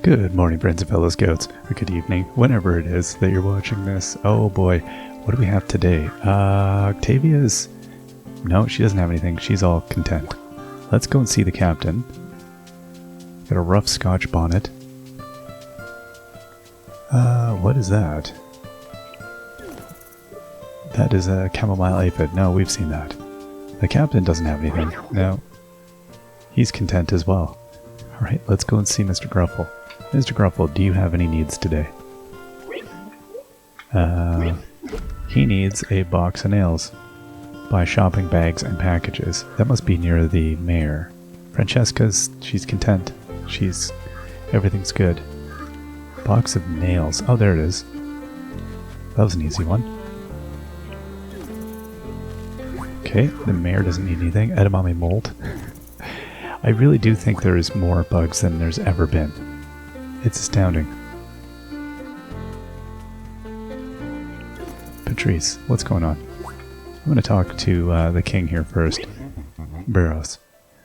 Good morning, friends and fellow scouts, or good evening, whenever it is that you're watching this. Oh boy, what do we have today? Octavia's... No, she doesn't have anything. She's all content. Let's go and see the captain. Got a rough Scotch bonnet. What is that? That is a chamomile aphid. No, we've seen that. The captain doesn't have anything. No. He's content as well. Alright, let's go and see Mr. Gruffle. Mr. Gruffle, do you have any needs today? He needs a box of nails. Buy shopping bags and packages. That must be near the mayor. Francesca's, she's content. Everything's good. Box of nails. Oh, there it is. That was an easy one. Okay, the mayor doesn't need anything. Edamame mold. I really do think there is more bugs than there's ever been. It's astounding. Patrice, what's going on? I'm going to talk to the king here first. Barros.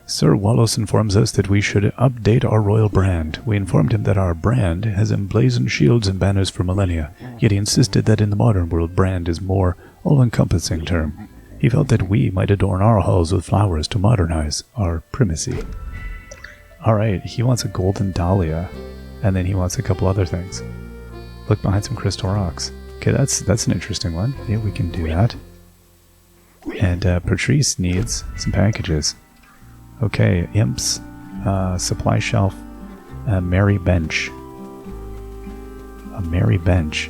Sir Wallace informs us that we should update our royal brand. We informed him that our brand has emblazoned shields and banners for millennia, yet he insisted that in the modern world brand is more all-encompassing term. He felt that we might adorn our halls with flowers to modernize our primacy. Alright, he wants a golden dahlia, and then he wants a couple other things. Look behind some crystal rocks. Okay, that's an interesting one. Yeah, we can do that. And Patrice needs some packages. Okay, imps, supply shelf, a merry bench. A merry bench.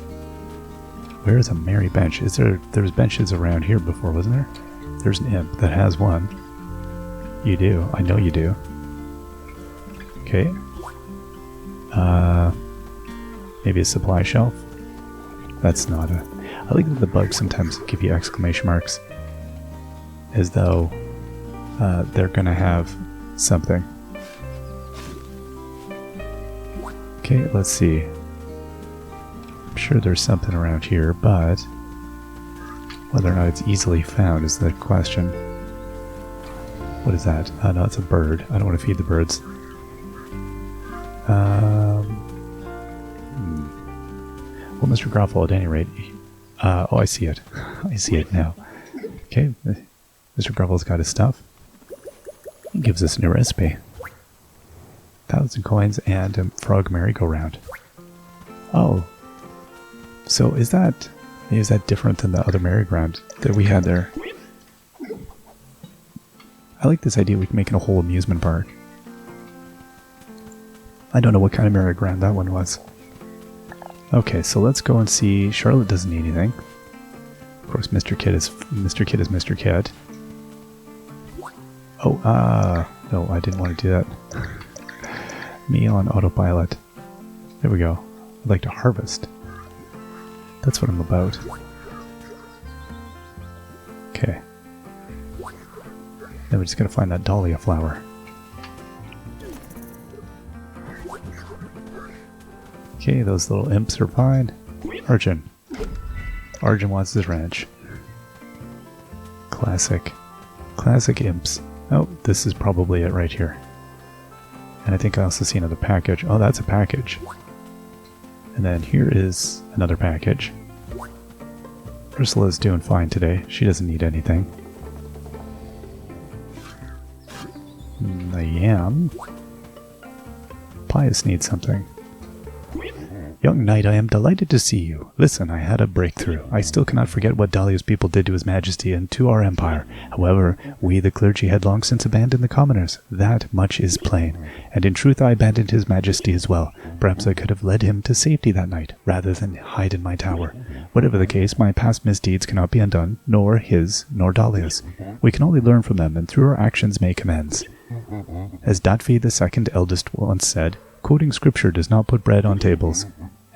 Where's a merry bench? There's benches around here before, wasn't there? There's an imp that has one. You do. I know you do. Okay. Maybe a supply shelf? That's not a... I like that the bugs sometimes give you exclamation marks. As though they're gonna have something. Okay, let's see. I'm sure there's something around here, but whether or not it's easily found is the question. What is that? No, it's a bird. I don't want to feed the birds. Well, Mr. Groffle, at any rate... oh, I see it. I see it now. Okay, Mr. Groffle's got his stuff. He gives us a new recipe. 1,000 coins and a frog merry-go-round. Oh. So is that different than the other merry-go-round that we had there? I like this idea we can make it a whole amusement park. I don't know what kind of merry-go-round that one was. Okay, so let's go and see. Charlotte doesn't need anything. Of course, Mr. Kid is Mr. Kid. Oh, no, I didn't want to do that. Me on autopilot. There we go. I'd like to harvest. That's what I'm about. Okay. Then we just gotta find that dahlia flower. Okay, those little imps are fine. Arjun. Arjun wants his ranch. Classic. Classic imps. Oh, this is probably it right here. And I think I also see another package. Oh, that's a package. And then here is another package. Ursula's doing fine today. She doesn't need anything. I am. Pius needs something. Young knight, I am delighted to see you. Listen, I had a breakthrough. I still cannot forget what Dahlia's people did to His Majesty and to our empire. However, we the clergy had long since abandoned the commoners. That much is plain. And in truth I abandoned His Majesty as well. Perhaps I could have led him to safety that night, rather than hide in my tower. Whatever the case, my past misdeeds cannot be undone, nor his, nor Dahlia's. We can only learn from them, and through our actions make amends. As Datfi the second eldest once said, quoting scripture does not put bread on tables.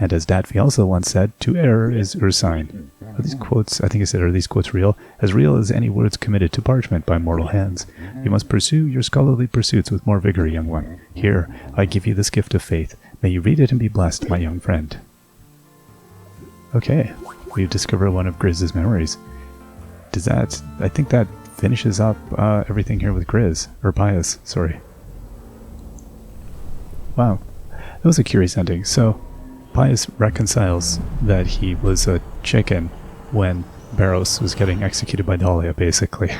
And as Datfi also once said, to err is Ursine. Are these quotes, I think he said, are these quotes real as any words committed to parchment by mortal hands. You must pursue your scholarly pursuits with more vigor, young one. Here, I give you this gift of faith. May you read it and be blessed, my young friend. Okay, we've discovered one of Grizz's memories. Does that, I think that finishes up everything here with Grizz, or Pius, sorry. Wow. It was a curious ending. So, Pius reconciles that he was a chicken when Barros was getting executed by Dahlia, basically.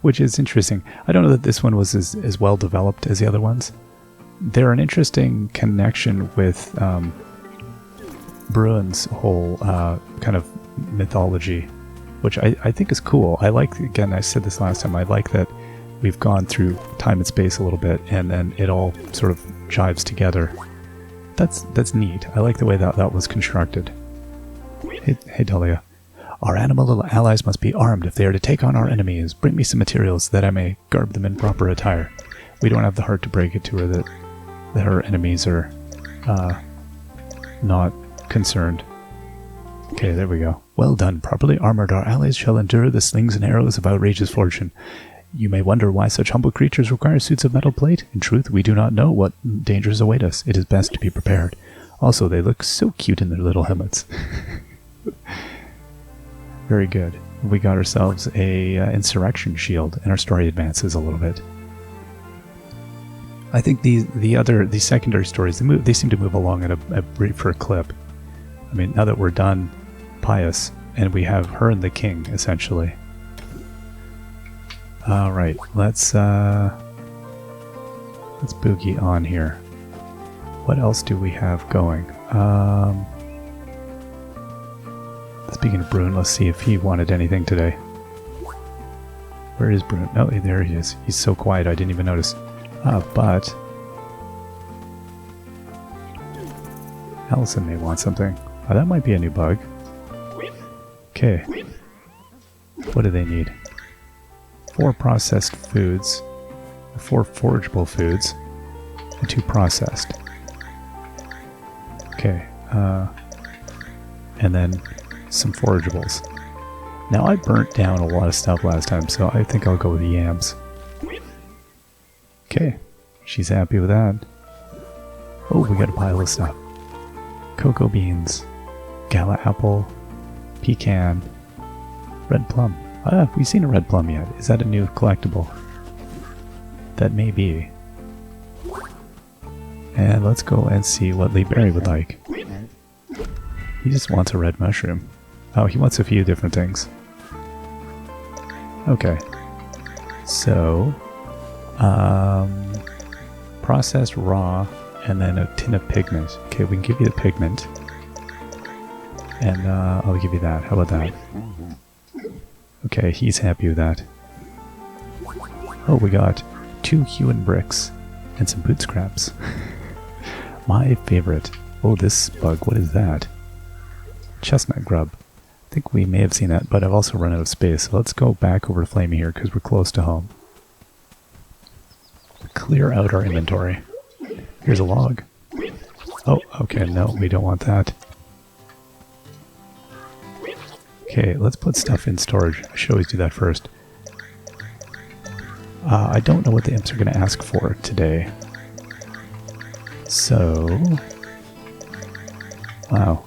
Which is interesting. I don't know that this one was as well developed as the other ones. They're an interesting connection with Bruin's whole kind of mythology, which I think is cool. I like, again, I said this last time, I like that we've gone through time and space a little bit, and then it all sort of jives together. That's neat. I like the way that was constructed. Hey Dahlia. Our animal allies must be armed if they are to take on our enemies. Bring me some materials that I may garb them in proper attire. We don't have the heart to break it to her that her enemies are not concerned. Okay, there we go. Well done. Properly armored, our allies shall endure the slings and arrows of outrageous fortune. You may wonder why such humble creatures require suits of metal plate. In truth, we do not know what dangers await us. It is best to be prepared. Also, they look so cute in their little helmets. Very good. We got ourselves a insurrection shield, and our story advances a little bit. I think the secondary stories, they seem to move along at a briefer clip. I mean, now that we're done Pius, and we have her and the king, essentially. Alright, let's boogie on here. What else do we have going? Speaking of Bruin, let's see if he wanted anything today. Where is Bruin? Oh, there he is. He's so quiet, I didn't even notice. But Allison may want something. Oh, that might be a new bug. Okay. What do they need? 4 processed foods, 4 forageable foods, and 2 processed. Okay. And then some forageables. Now I burnt down a lot of stuff last time, so I think I'll go with the yams. Okay, she's happy with that. Oh, we got a pile of stuff. Cocoa beans, gala apple, pecan, red plum. Have we seen a red plum yet? Is that a new collectible? That may be. And let's go and see what Lee Berry would like. He just wants a red mushroom. Oh, he wants a few different things. Okay. So, processed raw, and then a tin of pigment. Okay, we can give you the pigment. And I'll give you that. How about that? Okay, he's happy with that. Oh, we got 2 hewn bricks and some boot scraps. My favorite. Oh, this bug, what is that? Chestnut grub. I think we may have seen that, but I've also run out of space. So let's go back over to Flamey here because we're close to home. Clear out our inventory. Here's a log. Oh, okay, no, we don't want that. Okay, let's put stuff in storage. I should always do that first. I don't know what the imps are going to ask for today. So... Wow.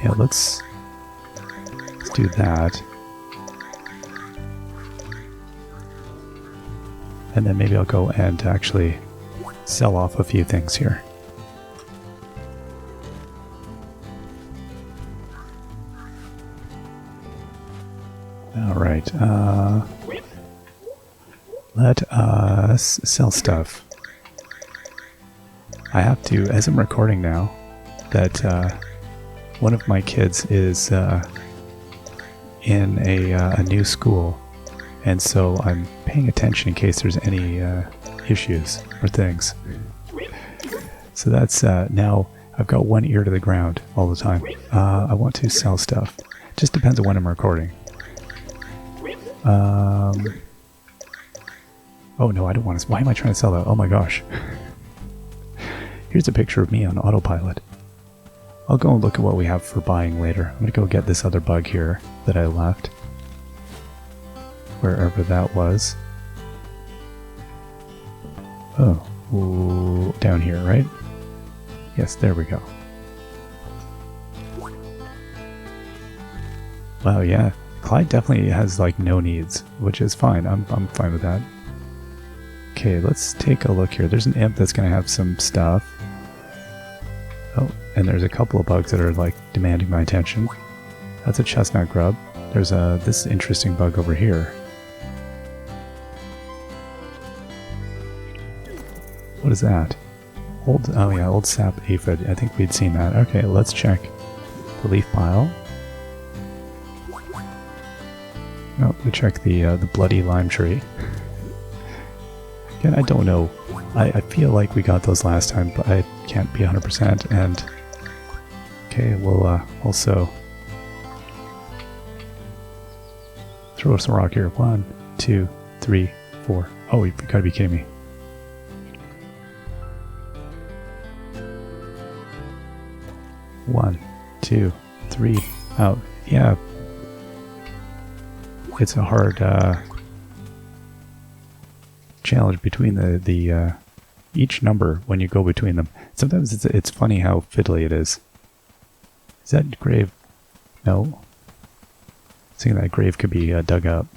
Yeah, let's do that. And then maybe I'll go and actually sell off a few things here. Alright, let us sell stuff. I have to, as I'm recording now, that one of my kids is in a new school, and so I'm paying attention in case there's any issues or things. So that's now I've got one ear to the ground all the time. I want to sell stuff. Just depends on when I'm recording. Oh no, I don't want to. Why am I trying to sell that? Oh my gosh. Here's a picture of me on autopilot. I'll go and look at what we have for buying later. I'm going to go get this other bug here that I left. Wherever that was. Oh, ooh, down here, right? Yes, there we go. Wow, yeah. Clyde definitely has like no needs, which is fine. I'm fine with that. Okay, let's take a look here. There's an imp that's going to have some stuff. Oh, and there's a couple of bugs that are like demanding my attention. That's a chestnut grub. There's this interesting bug over here. What is that? Old sap aphid. I think we'd seen that. Okay, let's check the leaf pile. Oh, we check the bloody lime tree. Again, I don't know. I feel like we got those last time, but I can't be 100%. And okay, we'll also throw some rock here. 1, 2, 3, 4. Oh, you've got to be kidding me. One, 2, 3. Oh, yeah. It's a hard challenge between the each number when you go between them. Sometimes it's funny how fiddly it is. Is that grave? No. Thinking that grave could be dug up.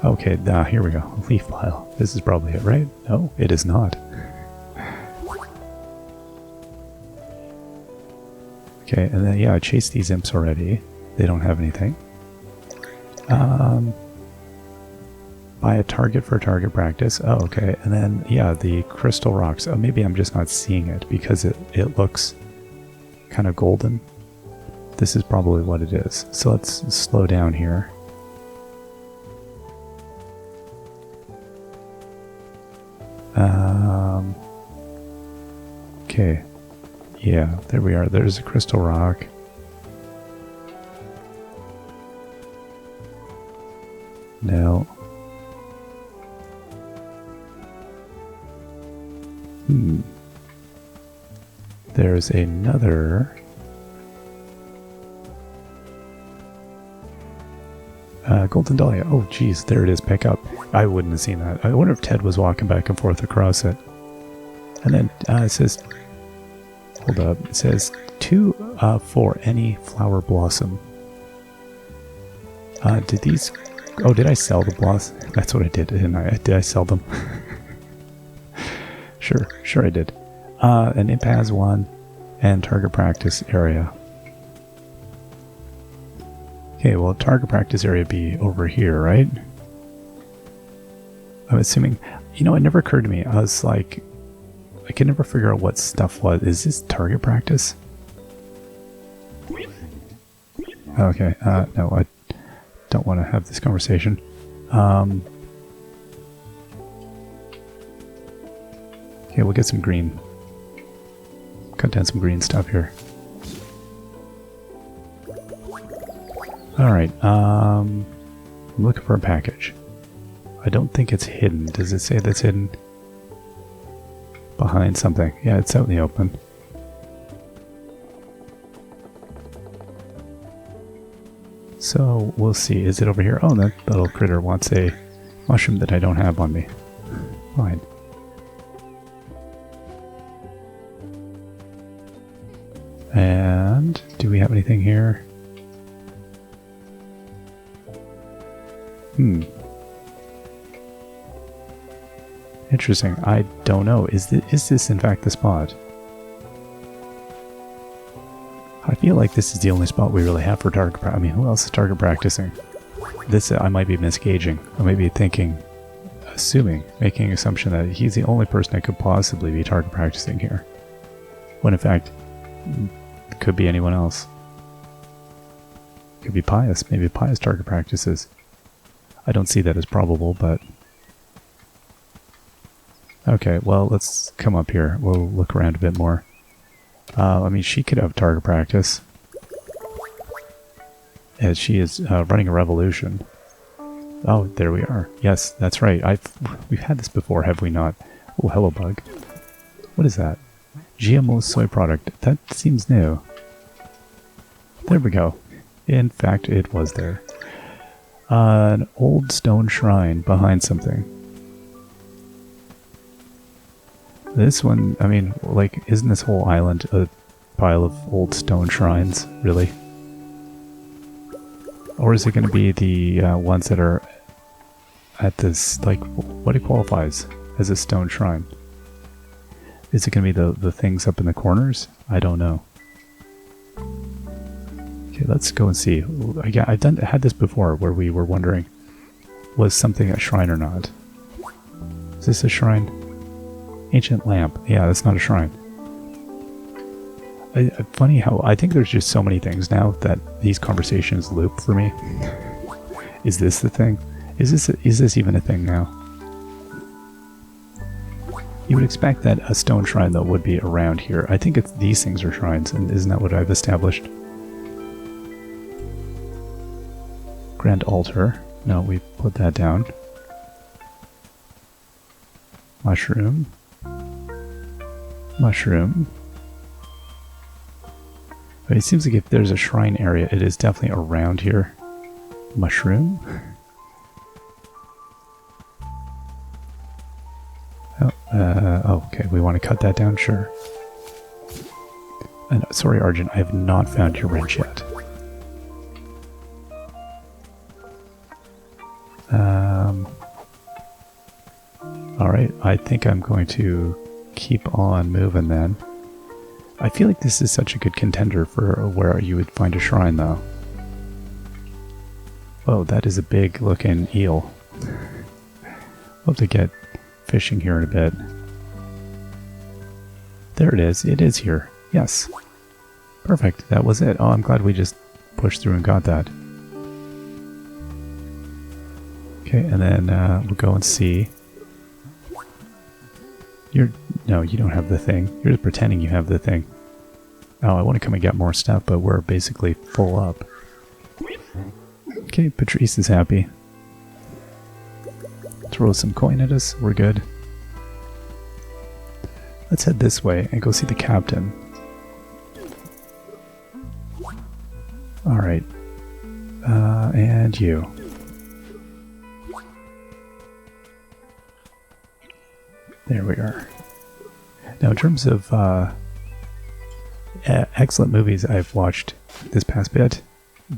Okay, here we go. Leaf pile. This is probably it, right? No, it is not. Okay, and then yeah, I chased these imps already. They don't have anything. Buy a target for target practice. Oh, okay. And then, yeah, the crystal rocks. Oh, maybe I'm just not seeing it because it looks kind of golden. This is probably what it is. So let's slow down here. Okay. Yeah, there we are. There's a crystal rock. No. There's another... Golden Dahlia. Oh, geez, there it is. Pick up. I wouldn't have seen that. I wonder if Ted was walking back and forth across it. And then it says... Hold up. It says 2 for any flower blossom. Did these... Oh, did I sell the blossom? That's what I did, didn't I? Did I sell them? Sure I did. An imp has 1 and target practice area. Okay, well, target practice area be over here, right? I'm assuming... You know, it never occurred to me. I was like... I can never figure out what stuff was. Is this target practice? Okay, no, I don't want to have this conversation. Okay, we'll get some green. Cut down some green stuff here. Alright, I'm looking for a package. I don't think it's hidden. Does it say that's hidden? Behind something. Yeah, it's out in the open. So, we'll see. Is it over here? Oh, that little critter wants a mushroom that I don't have on me. Fine. And do we have anything here? Interesting. I don't know. Is this in fact the spot? I feel like this is the only spot we really have for target practice. I mean, who else is target practicing? This, I might be misgauging. I might be making an assumption that he's the only person that could possibly be target practicing here. When in fact, it could be anyone else. It could be Pius. Maybe Pius target practices. I don't see that as probable, but... Okay, well, let's come up here. We'll look around a bit more. I mean, she could have target practice. As she is running a revolution. Oh, there we are. Yes, that's right. We've had this before, have we not? Oh, hello, bug. What is that? GMO soy product. That seems new. There we go. In fact, it was there. An old stone shrine behind something. This one, I mean, like, isn't this whole island a pile of old stone shrines, really? Or is it going to be the ones that are at this, like, what it qualifies as a stone shrine? Is it going to be the things up in the corners? I don't know. Okay, let's go and see. I've had this before where we were wondering, was something a shrine or not? Is this a shrine? Ancient lamp. Yeah, that's not a shrine. Funny how I think there's just so many things now that these conversations loop for me. Is this the thing? Is this even a thing now? You would expect that a stone shrine though would be around here. I think these things are shrines, and isn't that what I've established? Grand altar. No, we put that down. Mushroom. Mushroom. But it seems like if there's a shrine area, it is definitely around here. Mushroom. Oh, okay, we want to cut that down? Sure. And sorry, Argent, I have not found your wrench yet. Alright, I think I'm going to keep on moving then. I feel like this is such a good contender for where you would find a shrine, though. Oh, that is a big looking eel. We'll have to get fishing here in a bit. There it is. It is here. Yes. Perfect. That was it. Oh, I'm glad we just pushed through and got that. Okay, and then we'll go and see. No, you don't have the thing. You're just pretending you have the thing. Oh, I want to come and get more stuff, but we're basically full up. Okay, Patrice is happy. Throw some coin at us. We're good. Let's head this way and go see the captain. Alright. And you. There we are. Now, in terms of excellent movies I've watched this past bit,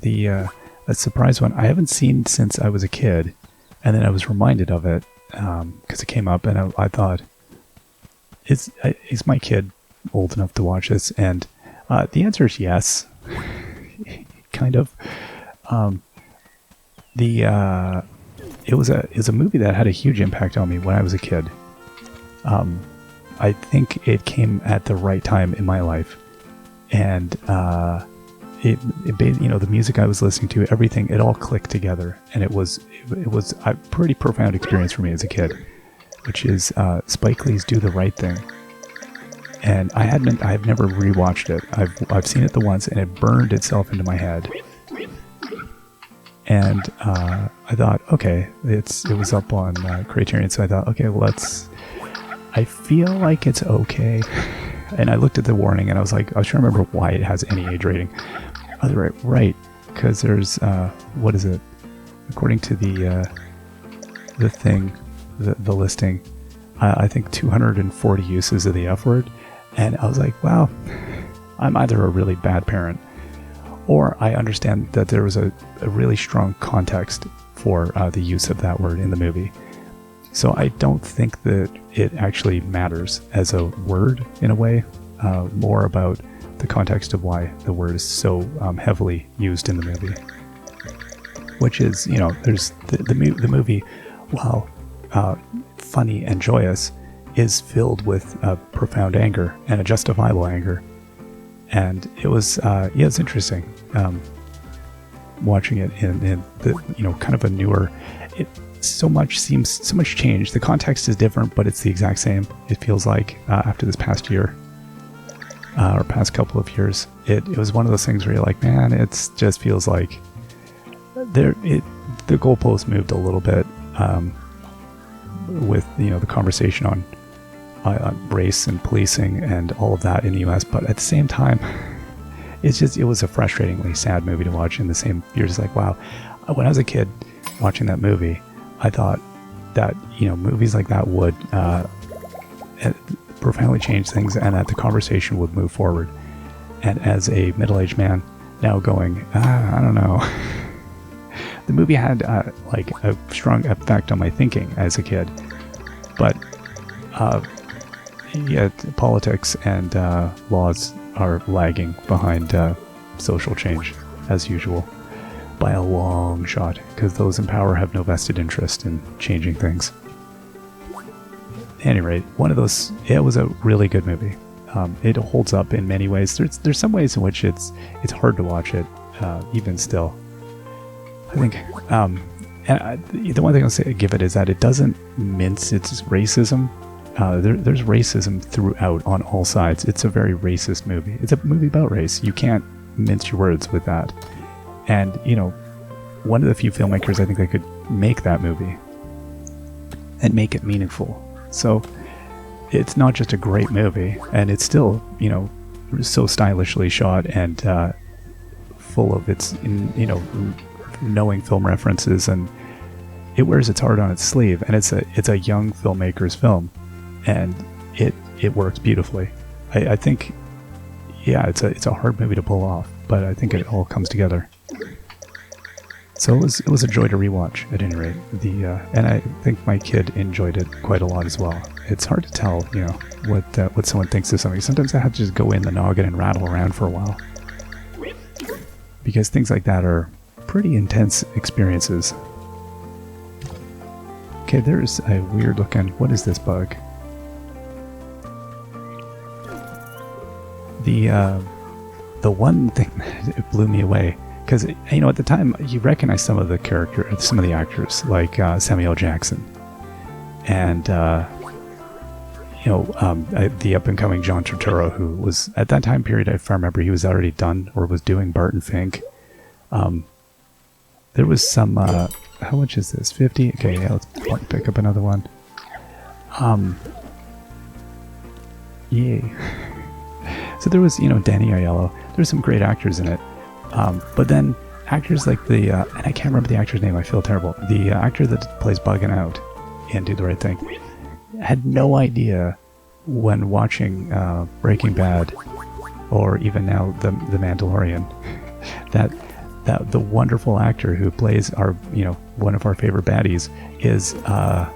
a surprise one I haven't seen since I was a kid, and then I was reminded of it because it came up, and I thought, is my kid old enough to watch this? And the answer is yes, kind of. It was a movie that had a huge impact on me when I was a kid. I think it came at the right time in my life, and the music I was listening to, everything, it all clicked together, and it was a pretty profound experience for me as a kid, which is Spike Lee's "Do the Right Thing." And I've never rewatched it. I've seen it the once, and it burned itself into my head. And I thought, okay, it was up on Criterion, so I thought, okay, well, I feel like it's okay. And I looked at the warning, and I was trying to remember why it has any age rating. I was right, because there's, what is it? According to the thing, the listing, I think 240 uses of the F word. And I was like, wow, I'm either a really bad parent, or I understand that there was a really strong context for the use of that word in the movie. So I don't think that it actually matters as a word in a way, more about the context of why the word is so heavily used in the movie. Which is, there's the movie, while funny and joyous, is filled with profound anger and a justifiable anger. And it was, it's interesting watching it in the, kind of a newer, so much change. The context is different, but it's the exact same. It feels like after this past year, or past couple of years, it was one of those things where you're like, man, it just feels like the goalpost moved a little bit with the conversation on race and policing and all of that in the US, but at the same time, it was a frustratingly sad movie to watch. In the same, you're just like, wow. When I was a kid watching that movie, I thought that movies like that would profoundly change things, and that the conversation would move forward. And as a middle-aged man now going, I don't know, the movie had like a strong effect on my thinking as a kid, but yeah, politics and laws are lagging behind social change as usual by a long shot, because those in power have no vested interest in changing things. At any rate, one of those, it was a really good movie. It holds up in many ways. There's some ways in which it's hard to watch it, even still. I think, the one thing I'll say, give it is that it doesn't mince its racism. There's racism throughout on all sides. It's a very racist movie. It's a movie about race. You can't mince your words with that. And, you know, one of the few filmmakers I think that could make that movie and make it meaningful. So it's not just a great movie, and it's still, you know, so stylishly shot and full of its, you know, knowing film references, and it wears its heart on its sleeve. And it's a young filmmaker's film, and it works beautifully. I think, yeah, it's a hard movie to pull off, but I think it all comes together. So it was a joy to rewatch at any rate. And I think my kid enjoyed it quite a lot as well. It's hard to tell, you know, what someone thinks of something. Sometimes I have to just go in the noggin and rattle around for a while, because things like that are pretty intense experiences. Okay, there's a weird looking, what is this bug? The one thing that blew me away, because, you know, at the time you recognize some of the actors, like Samuel Jackson, and you know, the up and coming John Turturro, who was at that time period, if I remember, he was already done or was doing Barton Fink. There was some how much is this? 50? Okay, yeah, let's pick up another one. Yay. So there was, you know, Danny Aiello. There's some great actors in it. But then actors like and I can't remember the actor's name, I feel terrible. The actor that plays Buggin' Out in Do the Right Thing had no idea when watching Breaking Bad, or even now The Mandalorian, that the wonderful actor who plays our, you know, one of our favorite baddies is the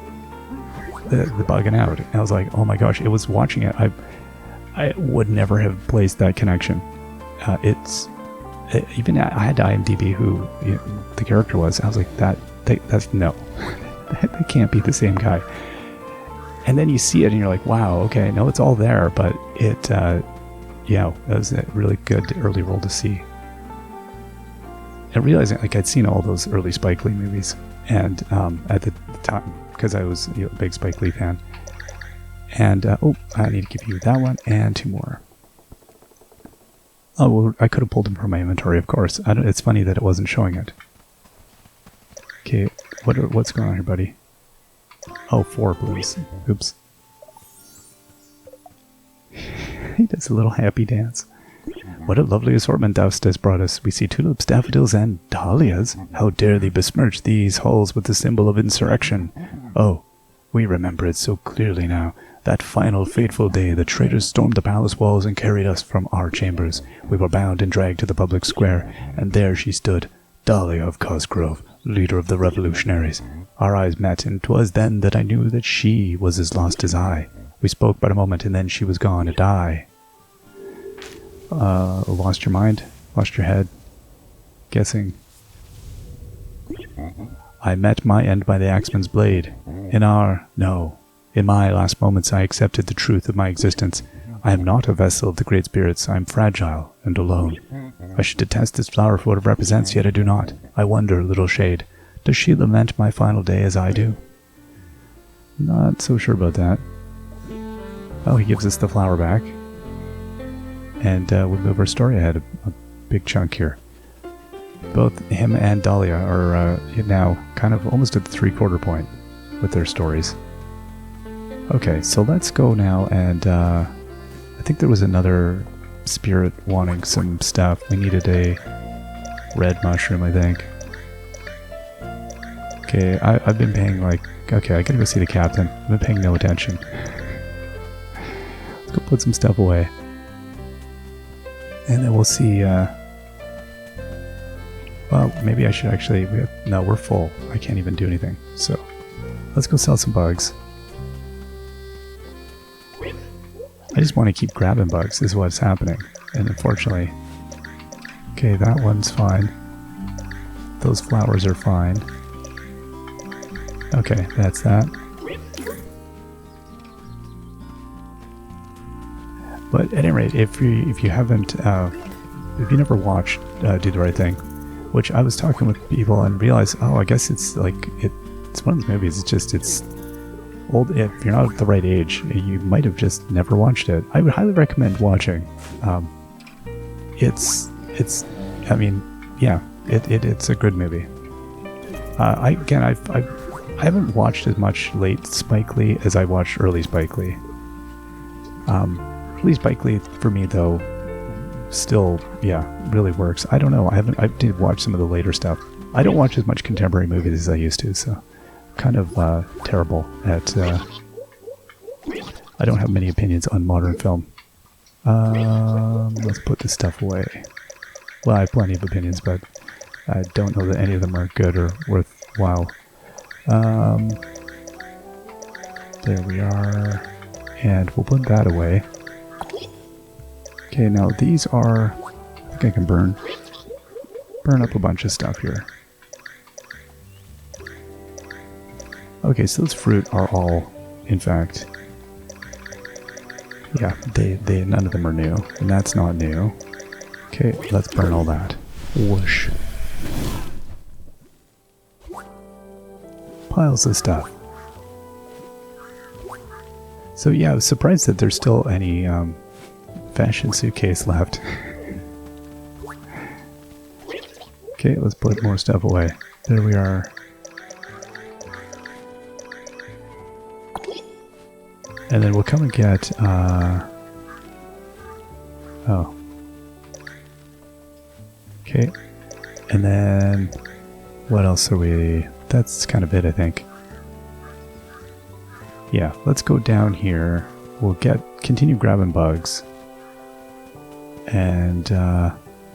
Buggin' Out. And I was like, oh my gosh, it was watching it. I would never have placed that connection. Even I had to IMDb who, you know, the character was. I was like, that's no, that can't be the same guy. And then you see it and you're like, wow, okay, no, it's all there, but it, yeah, that was a really good early role to see. And realizing, like, I'd seen all those early Spike Lee movies, and at the time, because I was, you know, a big Spike Lee fan. And oh, I need to give you that one and two more. Oh, well, I could have pulled them from my inventory, of course. It's funny that it wasn't showing it. Okay, what's going on here, buddy? Oh, 4 blues. Oops. He does a little happy dance. What a lovely assortment thou hast brought us. We see tulips, daffodils, and dahlias. How dare thee besmirch these halls with the symbol of insurrection? Oh, we remember it so clearly now. That final fateful day, the traitors stormed the palace walls and carried us from our chambers. We were bound and dragged to the public square, and there she stood, Dahlia of Cosgrove, leader of the revolutionaries. Our eyes met, and 'twas then that I knew that she was as lost as I. We spoke but a moment, and then she was gone to die. Lost your mind? Lost your head? Guessing. I met my end by the axeman's blade. In my last moments I accepted the truth of my existence. I am not a vessel of the Great Spirits. I am fragile and alone. I should detest this flower for what it represents, yet I do not. I wonder, little shade, does she lament my final day as I do? Not so sure about that. Oh, he gives us the flower back. And we move our story ahead a big chunk here. Both him and Dahlia are now kind of almost at the 3/4 point with their stories. Okay, so let's go now, and I think there was another spirit wanting some stuff. We needed a red mushroom, I think. Okay, I've been paying okay, I gotta go see the captain. I've been paying no attention. Let's go put some stuff away. And then we'll see, Well, maybe I should actually... no, we're full. I can't even do anything. So, let's go sell some bugs. I just want to keep grabbing bugs, is what's happening. And unfortunately... Okay, that one's fine. Those flowers are fine. Okay, that's that. But at any rate, if you haven't... if you never watched Do the Right Thing, which I was talking with people and realized, oh, I guess it's like, it's one of those movies, it's old. If you're not at the right age, you might have just never watched it. I would highly recommend watching. It's I mean, yeah, it's a good movie. I haven't watched as much late Spike Lee as I watched early Spike Lee. Early Spike Lee, for me, though, still, yeah, really works. I don't know. I did watch some of the later stuff. I don't watch as much contemporary movies as I used to, so kind of terrible at... I don't have many opinions on modern film. Let's put this stuff away. Well, I have plenty of opinions, but I don't know that any of them are good or worthwhile. There we are. And we'll put that away. Okay, now these are... I think I can burn up a bunch of stuff here. Okay, so those fruit are all, in fact... Yeah, they none of them are new, and that's not new. Okay, let's burn all that. Whoosh. Piles of stuff. So yeah, I was surprised that there's still any fashion suitcase left. Okay, let's put more stuff away. There we are. And then we'll come and get, oh. Okay. And then, what else are we... That's kind of it, I think. Yeah, let's go down here. We'll continue grabbing bugs. And,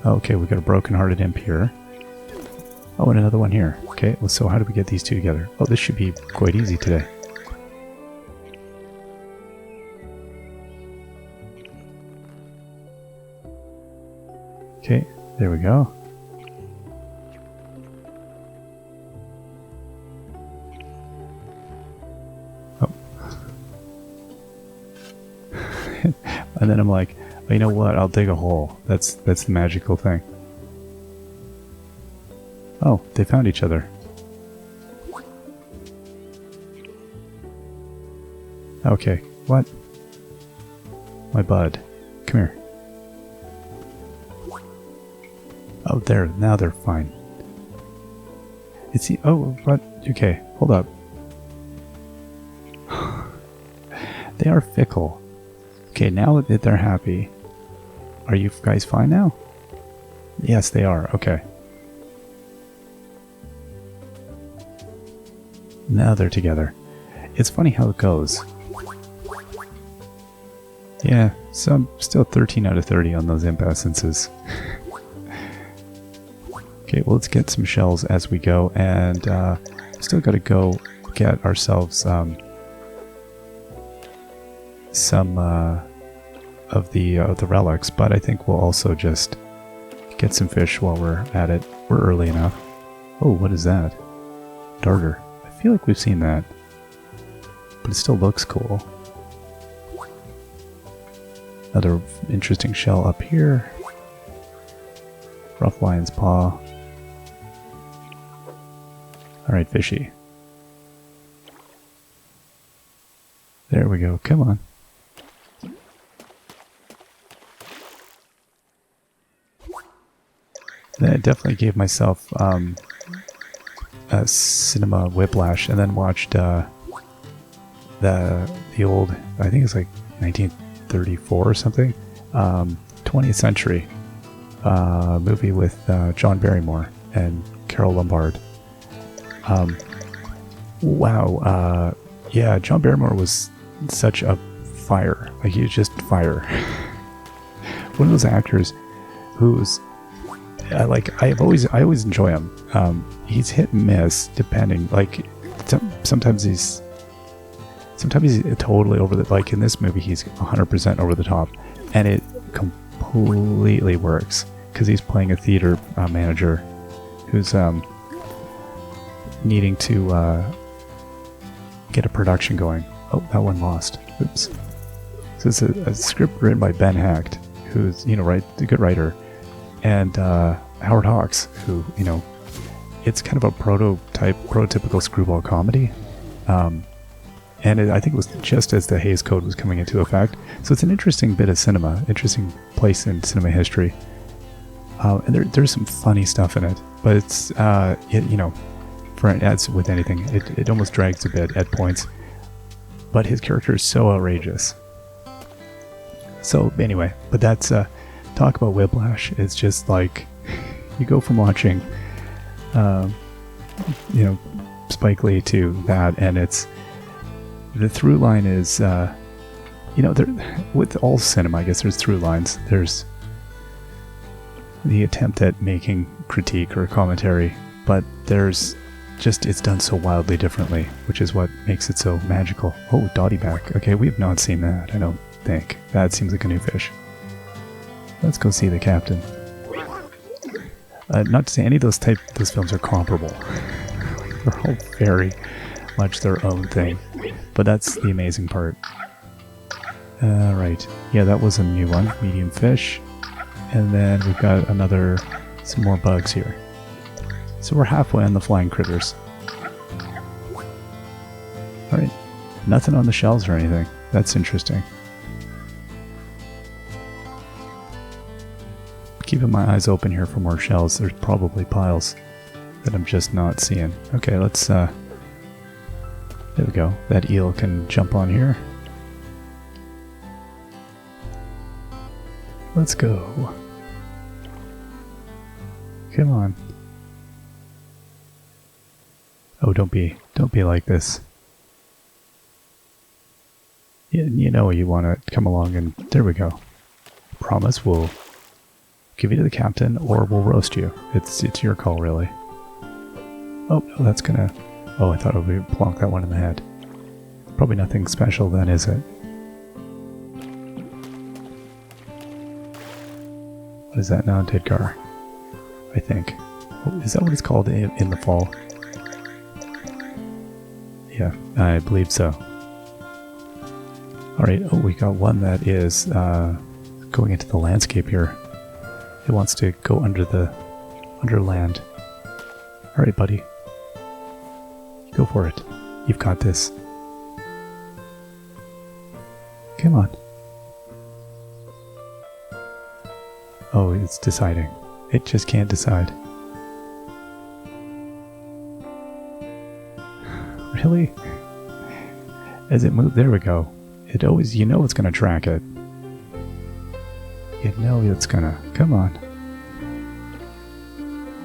okay, we got a broken-hearted imp here. Oh, and another one here. Okay, well, so how do we get these two together? Oh, this should be quite easy today. Okay, there we go. Oh. And then I'm like, oh, you know what? I'll dig a hole. That's the magical thing. Oh, they found each other. Okay, what? My bud. Come here. Oh, there. Now they're fine. It's the... Oh, what? Okay, hold up. They are fickle. Okay, now that they're happy. Are you guys fine now? Yes, they are. Okay. Now they're together. It's funny how it goes. Yeah, so I'm still 13 out of 30 on those imp essences. Okay, well, let's get some shells as we go, and still got to go get ourselves some of the relics, but I think we'll also just get some fish while we're at it. We're early enough. Oh, what is that? Darter. I feel like we've seen that, but it still looks cool. Another interesting shell up here. Rough lion's paw. Alright, fishy. There we go. Come on. Then I definitely gave myself a cinema whiplash, and then watched the old, I think it's like 1934 or something, 20th century movie with John Barrymore and Carol Lombard. Wow, yeah, John Barrymore was such a fire. Like, he was just fire. One of those actors who's I always enjoy him. He's hit and miss depending. Like sometimes he's totally over the. Like in this movie, he's 100% over the top, and it completely works because he's playing a theater manager who's needing to get a production going. Oh, that one lost. Oops. So it's a script written by Ben Hecht, who's a good writer, and Howard Hawks, who it's kind of a prototypical screwball comedy, and I think it was just as the Hays Code was coming into effect. So it's an interesting bit of cinema, interesting place in cinema history, and there's some funny stuff in it, but it's as with anything, it almost drags a bit at points. But his character is so outrageous. So anyway, but that's talk about Whiplash. It's just like you go from watching, Spike Lee to that, and it's the through line is, with all cinema, I guess there's through lines. There's the attempt at making critique or commentary, but there's just it's done so wildly differently, which is what makes it so magical. Oh, Dottie back. Okay, we have not seen that, I don't think. That seems like a new fish. Let's go see the captain. Not to say any of those films are comparable. They're all very much their own thing. But that's the amazing part. Right. Yeah, that was a new one. Medium fish. And then we've got some more bugs here. So we're halfway on the flying critters. Alright. Nothing on the shells or anything. That's interesting. Keeping my eyes open here for more shells. There's probably piles that I'm just not seeing. Okay, let's there we go. That eel can jump on here. Let's go. Come on. Oh, don't be like this. You know you want to come along, and there we go. Promise we'll give you to the captain, or we'll roast you. It's your call, really. Oh, no, that's gonna... Oh, I thought it would plonk that one in the head. Probably nothing special then, is it? What is that now? Didgar, I think. Oh, is that what it's called in the fall? Yeah, I believe so. Alright, oh, we got one that is going into the landscape here. It wants to go under land. Alright, buddy. Go for it. You've got this. Come on. Oh, it's deciding. It just can't decide. Really? As it moves, there we go. It always, it's gonna track it. You know it's gonna. Come on.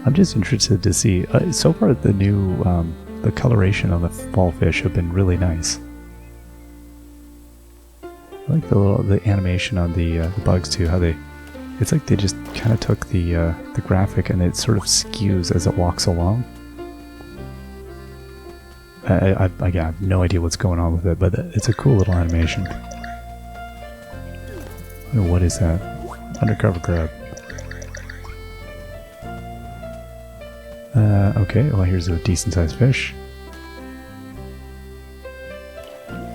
I'm just interested to see. So far, the new, the coloration on the fall fish have been really nice. I like the animation on the bugs too. How it's like they just kind of took the graphic and it sort of skews as it walks along. I have no idea what's going on with it, but it's a cool little animation. What is that? Undercover crab. Okay, well here's a decent sized fish.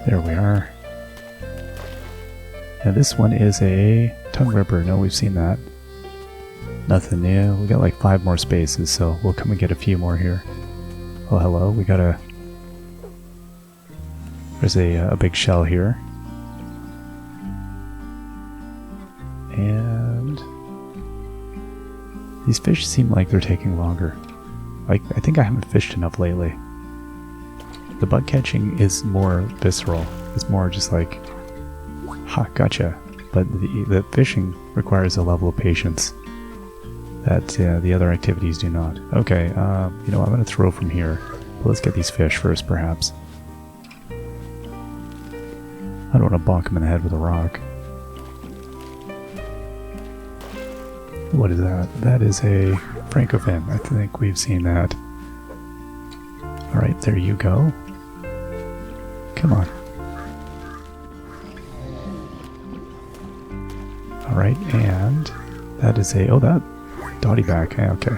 There we are. And this one is a tongue ripper. No, we've seen that. Nothing new. We got like 5 more spaces, so we'll come and get a few more here. Oh, hello. We got a... There's a big shell here. And... these fish seem like they're taking longer. I think I haven't fished enough lately. The bug catching is more visceral. It's more just like... Ha, gotcha. But the fishing requires a level of patience that the other activities do not. Okay, I'm going to throw from here. But let's get these fish first, perhaps. I don't want to bonk him in the head with a rock. What is that? That is a Francofin. I think we've seen that. Alright, there you go. Come on. Alright, and that is a... Oh, that... Dotty back. Okay.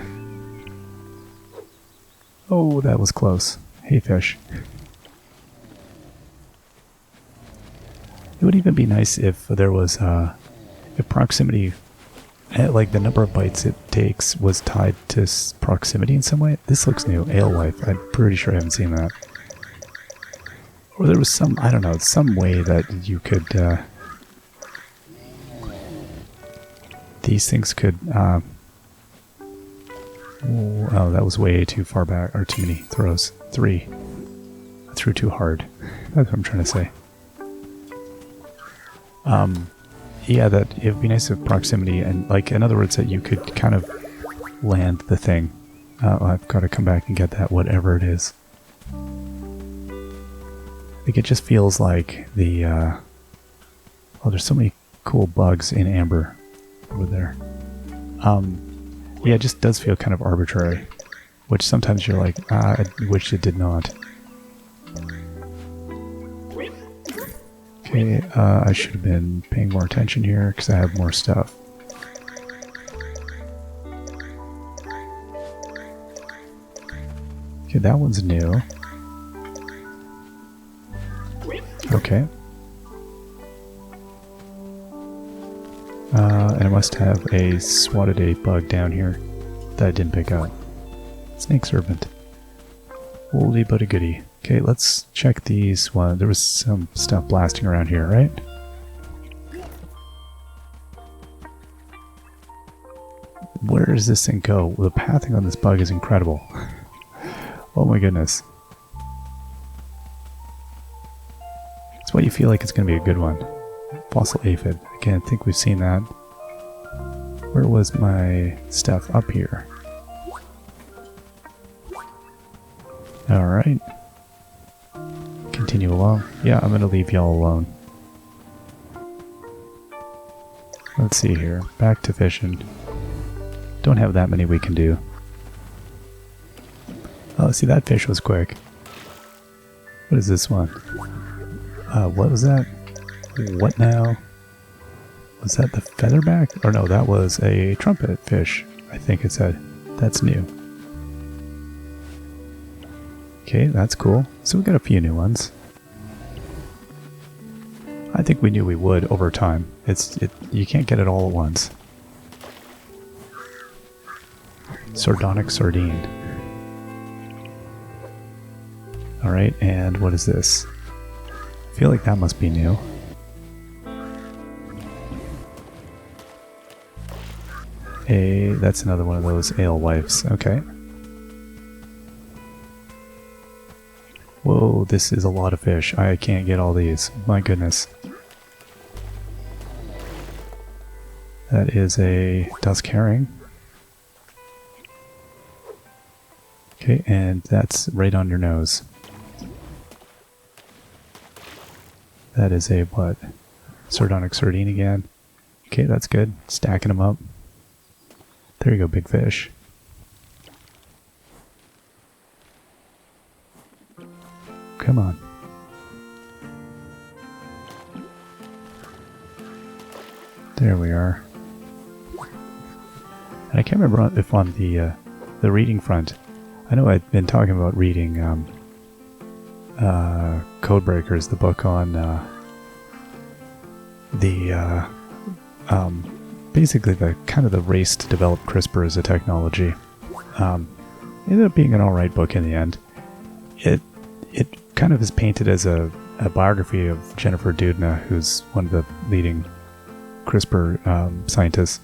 Oh, that was close. Hey, fish. It would even be nice if there was, if proximity, like the number of bites it takes was tied to proximity in some way. This looks new. Alewife. I'm pretty sure I haven't seen that. Or there was some, I don't know, some way that you could, these things could, oh, that was way too far back, or too many throws. 3. I threw too hard. That's what I'm trying to say. Yeah, that it would be nice if proximity, and like, in other words, that you could kind of land the thing. I've got to come back and get that, whatever it is. Like, it just feels like the, oh, there's so many cool bugs in Amber over there. Yeah, it just does feel kind of arbitrary, which sometimes you're like, I wish it did not. Okay, I should have been paying more attention here because I have more stuff. Okay, that one's new. Okay. And I must have a swatted a bug down here that I didn't pick up. Snake serpent. Oldie but a goodie. Okay, let's check these one. There was some stuff blasting around here, right? Where does this thing go? The pathing on this bug is incredible. Oh my goodness. That's why you feel like it's going to be a good one. Fossil aphid. Again, I think we've seen that. Where was my stuff? Up here. Alright. Continue along. Yeah, I'm going to leave y'all alone. Let's see here. Back to fishing. Don't have that many we can do. Oh, see, that fish was quick. What is this one? What was that? What now? Was that the featherback? Or no, that was a trumpet fish, I think it said. That's new. Okay, that's cool. So we got a few new ones. I think we knew we would over time. You can't get it all at once. Sardonic sardine. Alright, and what is this? I feel like that must be new. That's another one of those alewifes. Okay. Whoa, this is a lot of fish. I can't get all these. My goodness. That is a dusk herring. Okay, and that's right on your nose. That is a what? Sardonic sardine again. Okay, that's good. Stacking them up. There you go, big fish. Come on. There we are. And I can't remember if on the reading front, I know I've been talking about reading Codebreakers, the book on basically the kind of the race to develop CRISPR as a technology. Ended up being an alright book in the end. It kind of is painted as a biography of Jennifer Doudna, who's one of the leading CRISPR scientists.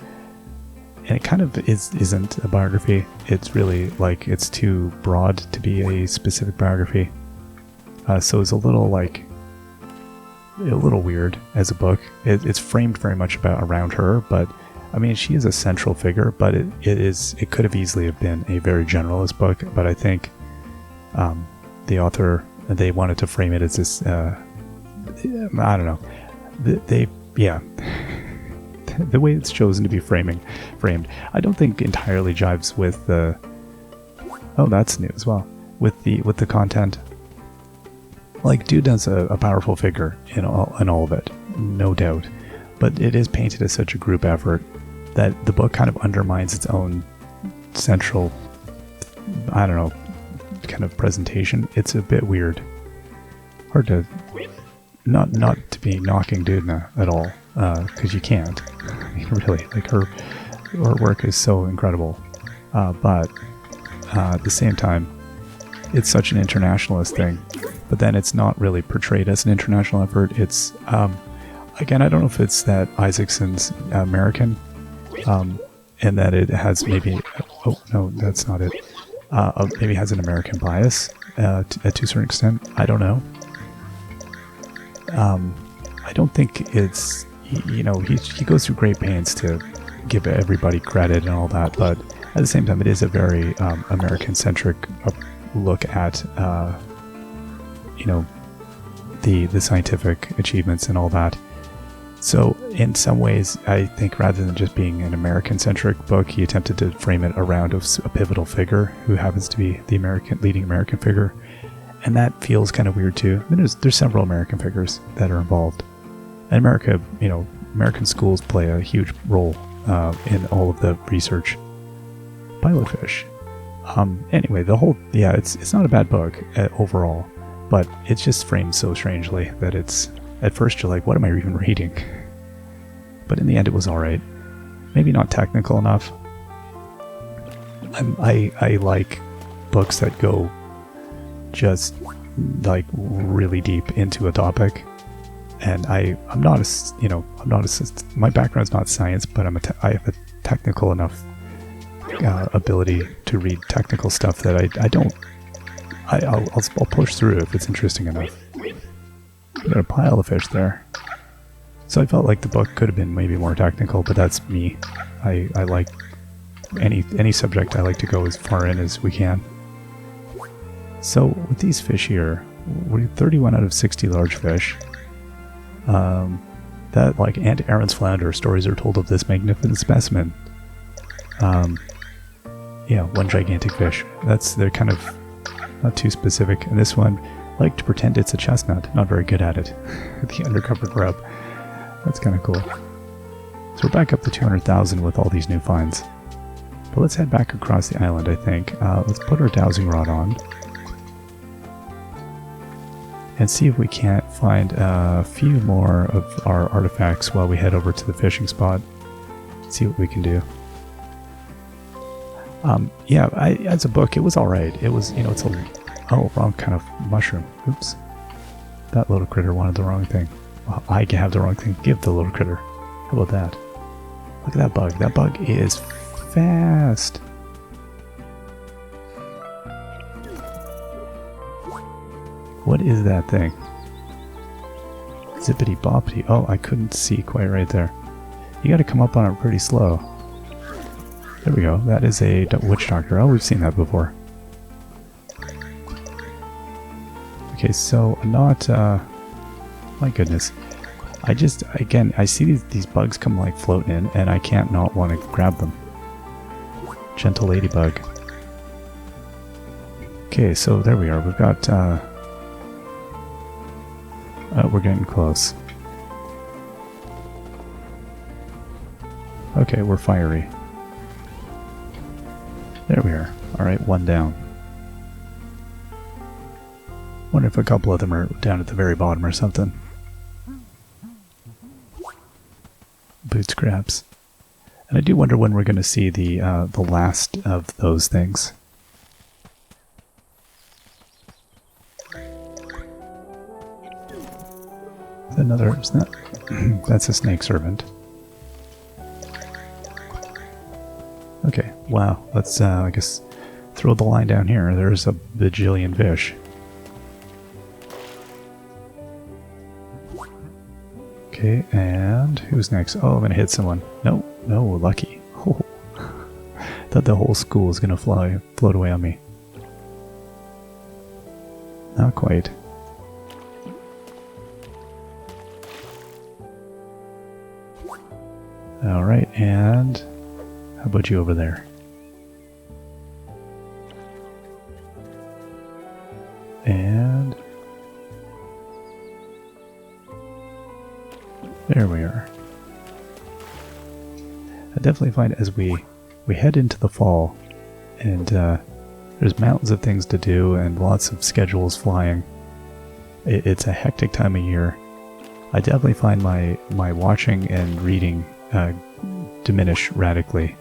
And it kind of isn't a biography. It's really like it's too broad to be a specific biography. So it's a little weird as a book. It's framed very much around her, but I mean she is a central figure. But it could have easily have been a very generalist book. But I think the author, they wanted to frame it as this. I don't know. They the way it's chosen to be framed, I don't think entirely jives with the. Oh, that's new as well. With the content. Like, dude does a powerful figure in all of it, no doubt. But it is painted as such a group effort that the book kind of undermines its own central, I don't know, kind of presentation. It's a bit weird. Hard to, not to be knocking Dudna at all, because you can't. I mean, really, like her work is so incredible. But at the same time, it's such an internationalist thing. But then it's not really portrayed as an international effort. It's, again, I don't know if it's that Isaacson's American, and that it has maybe, oh no, that's not it. Maybe has an American bias to a certain extent. I don't know. I don't think it's, he goes through great pains to give everybody credit and all that, but at the same time, it is a very American-centric look at, the scientific achievements and all that. So in some ways, I think rather than just being an American-centric book, he attempted to frame it around a pivotal figure who happens to be the leading American figure. And that feels kind of weird too. I mean, there's several American figures that are involved. And America, American schools play a huge role in all of the research. Pilotfish. Anyway, it's not a bad book overall, but it's just framed so strangely that it's, at first you're like, what am I even reading? But in the end it was alright. Maybe not technical enough. I like books that go just like really deep into a topic, and I'm not my background's not science, but I have a technical enough ability to read technical stuff that I'll push through if it's interesting enough. Got a pile of fish there. So I felt like the book could have been maybe more technical, but that's me. I like any subject, I like to go as far in as we can. So with these fish here, we're 31 out of 60 large fish. That, like Aunt Erin's flounder, stories are told of this magnificent specimen. Yeah, one gigantic fish. They're kind of not too specific. And this one, like to pretend it's a chestnut, not very good at it. The undercover grub. That's kind of cool. So we're back up to 200,000 with all these new finds. But let's head back across the island, I think. Let's put our dowsing rod on. And see if we can't find a few more of our artifacts while we head over to the fishing spot. See what we can do. Yeah, as a book, it was alright. It was, it's wrong kind of mushroom. Oops. That little critter wanted the wrong thing. Well, I can have the wrong thing. Give the little critter. How about that? Look at that bug. That bug is fast. What is that thing? Zippity boppity. Oh, I couldn't see quite right there. You gotta come up on it pretty slow. There we go. That is a witch doctor. Oh, we've seen that before. Okay, so not, my goodness. Again, I see these bugs come like floating in, and I can't not want to grab them. Gentle ladybug. Okay, so there we are. We've got, we're getting close. Okay, we're fiery. There we are. Alright, one down. Wonder if a couple of them are down at the very bottom or something. Boot scraps. And I do wonder when we're going to see the last of those things. Isn't that? That's a snake servant. Okay, wow. Let's, I guess, throw the line down here. There's a bajillion fish. Okay, and who's next? Oh, I'm gonna hit someone. No, lucky. Oh. Thought the whole school was gonna float away on me. Not quite. Alright, and how about you over there? And there we are. I definitely find as we head into the fall, and there's mountains of things to do and lots of schedules flying. It's a hectic time of year. I definitely find my watching and reading diminish radically.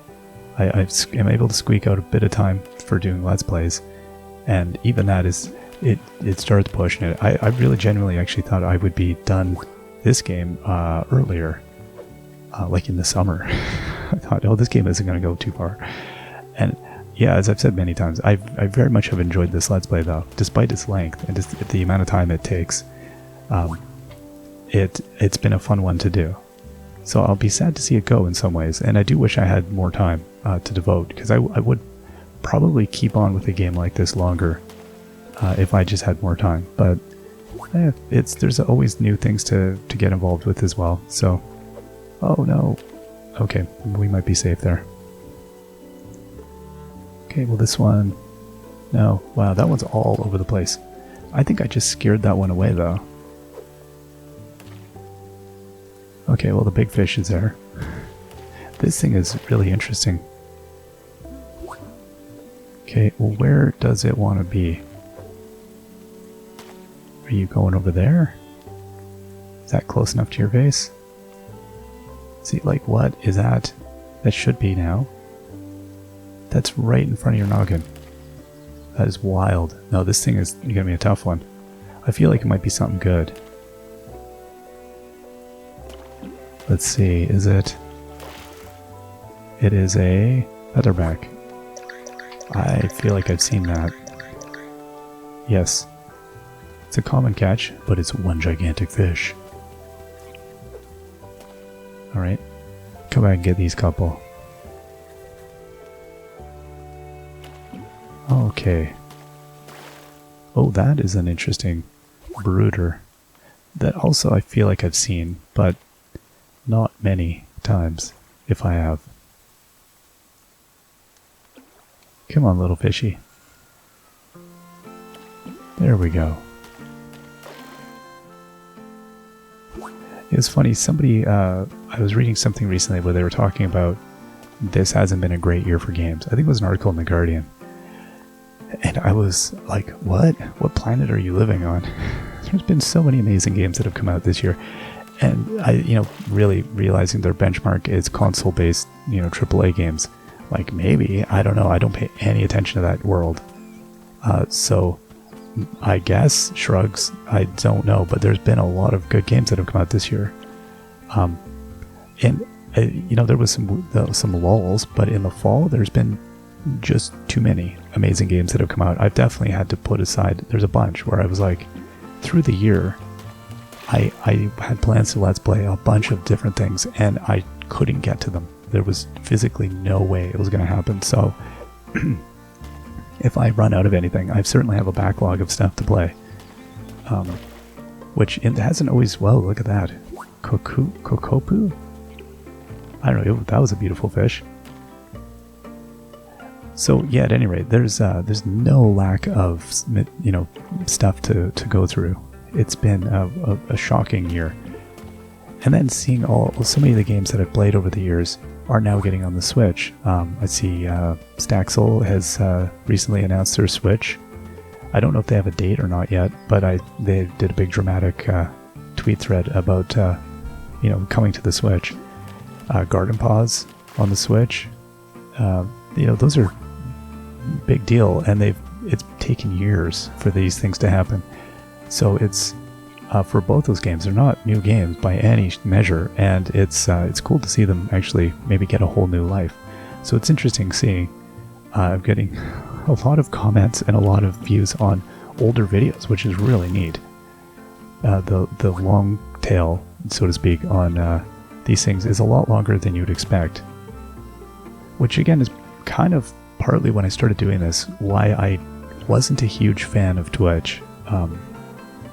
I am able to squeak out a bit of time for doing Let's Plays, and even that is, it starts pushing it. I really genuinely actually thought I would be done this game earlier, like in the summer. I thought, oh, this game isn't going to go too far. And yeah, as I've said many times, I very much have enjoyed this Let's Play though, despite its length and just the amount of time it takes. It's been a fun one to do. So I'll be sad to see it go in some ways, and I do wish I had more time to devote, because I would probably keep on with a game like this longer if I just had more time. But there's always new things to get involved with as well. So, oh no. Okay, we might be safe there. Okay, well this one... No, wow, that one's all over the place. I think I just scared that one away though. Okay, well the big fish is there. This thing is really interesting. Okay, well where does it want to be? Are you going over there? Is that close enough to your face? See, like, what is that? That should be now. That's right in front of your noggin. That is wild. No, this thing is going to be a tough one. I feel like it might be something good. Let's see, is it... It is a featherback. I feel like I've seen that. Yes. It's a common catch, but it's one gigantic fish. Alright, come back and get these couple. Okay. Oh, that is an interesting brooder. That also I feel like I've seen, but not many times, if I have. Come on, little fishy. There we go. It was funny, somebody, I was reading something recently where they were talking about this hasn't been a great year for games. I think it was an article in The Guardian. And I was like, what? What planet are you living on? There's been so many amazing games that have come out this year. And I, really realizing their benchmark is console-based, AAA games. Like maybe, I don't know, I don't pay any attention to that world. So... I guess, shrugs, I don't know, but there's been a lot of good games that have come out this year. There was some lulls, but in the fall there's been just too many amazing games that have come out. I've definitely had to put aside, there's a bunch where I was like, through the year, I had plans to Let's Play a bunch of different things, and I couldn't get to them. There was physically no way it was going to happen, so... If I run out of anything, I certainly have a backlog of stuff to play. Which it hasn't always... Whoa, look at that. Kokopu? I don't know, that was a beautiful fish. So yeah, at any rate, there's no lack of stuff to go through. It's been a shocking year. And then seeing so many of the games that I've played over the years are now getting on the Switch. I see Staxel has recently announced their Switch. I don't know if they have a date or not yet, but they did a big dramatic tweet thread about coming to the Switch. Garden Paws on the Switch. Those are big deal, and it's taken years for these things to happen. So it's for both those games. They're not new games by any measure, and it's cool to see them actually maybe get a whole new life. So it's interesting seeing. I'm getting a lot of comments and a lot of views on older videos, which is really neat. The long tail, so to speak, on these things is a lot longer than you'd expect. Which again is kind of partly when I started doing this, why I wasn't a huge fan of Twitch.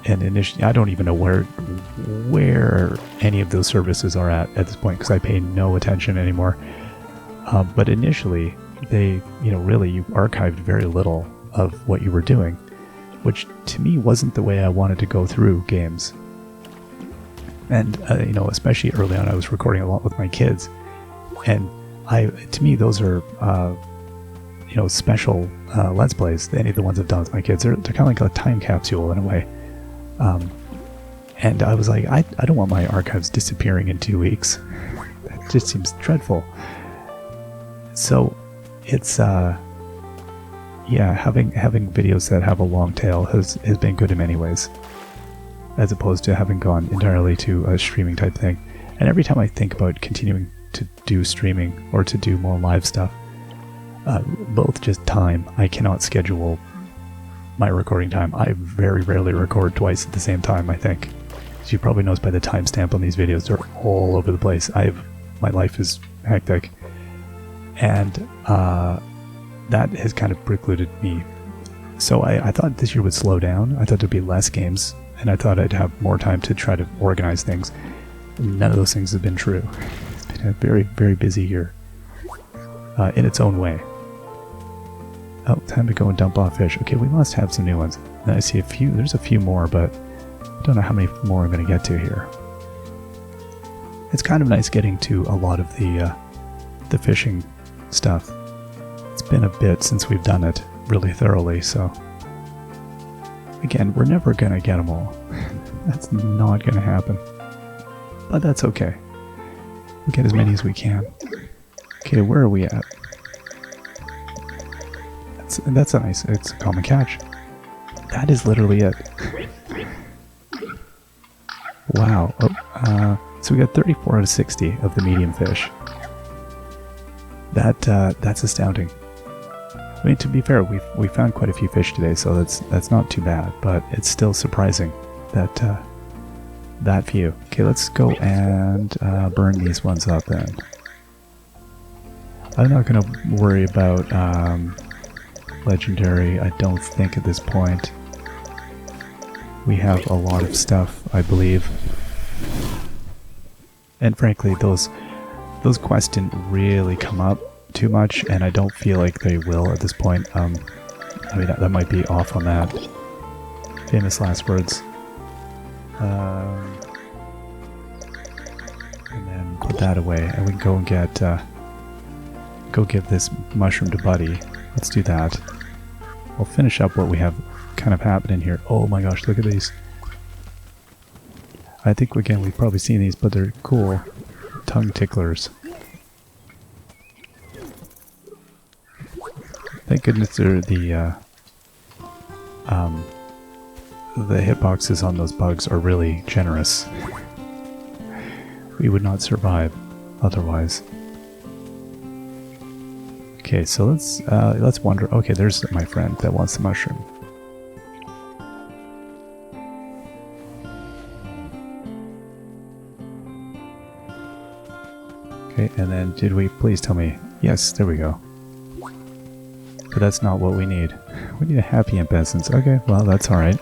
And initially, I don't even know where any of those services are at this point because I pay no attention anymore. But initially, they, really you archived very little of what you were doing, which to me wasn't the way I wanted to go through games. And, especially early on, I was recording a lot with my kids. And to me, those are, special Let's Plays. Any of the ones I've done with my kids, they're kind of like a time capsule in a way. And I was like, I don't want my archives disappearing in 2 weeks. That just seems dreadful. So it's, having videos that have a long tail has been good in many ways, as opposed to having gone entirely to a streaming type thing. And every time I think about continuing to do streaming or to do more live stuff, both just time, I cannot schedule my recording time. I very rarely record twice at the same time, I think. As you probably noticed by the timestamp on these videos, they're all over the place. My life is hectic. And that has kind of precluded me. So I thought this year would slow down. I thought there'd be less games, and I thought I'd have more time to try to organize things. None of those things have been true. It's been a very, very busy year in its own way. Oh, time to go and dump off fish. Okay, we must have some new ones. And I see there's a few more, but I don't know how many more I'm going to get to here. It's kind of nice getting to a lot of the fishing stuff. It's been a bit since we've done it really thoroughly, so again, we're never going to get them all. That's not going to happen. But that's okay. We'll get as many as we can. Okay, where are we at? That's a nice, it's a common catch. That is literally it. Wow. So we got 34 out of 60 of the medium fish. That's astounding. I mean, to be fair, we found quite a few fish today, so that's not too bad, but it's still surprising that few. Okay, let's go and burn these ones up then. I'm not going to worry about legendary, I don't think, at this point. We have a lot of stuff, I believe. And frankly, those quests didn't really come up too much, and I don't feel like they will at this point. I mean, that might be off on that. Famous last words. And then put that away, and we can go and get, go give this mushroom to Buddy. Let's do that. We'll finish up what we have kind of happening here. Oh my gosh, look at these. I think, again, we've probably seen these, but they're cool. Tongue ticklers. Thank goodness they're the hitboxes on those bugs are really generous. We would not survive otherwise. Okay, so let's wander. Okay, there's my friend that wants the mushroom. Okay, and then did we please tell me? Yes, there we go. But that's not what we need. We need a happy imp essence. Okay, well, that's alright.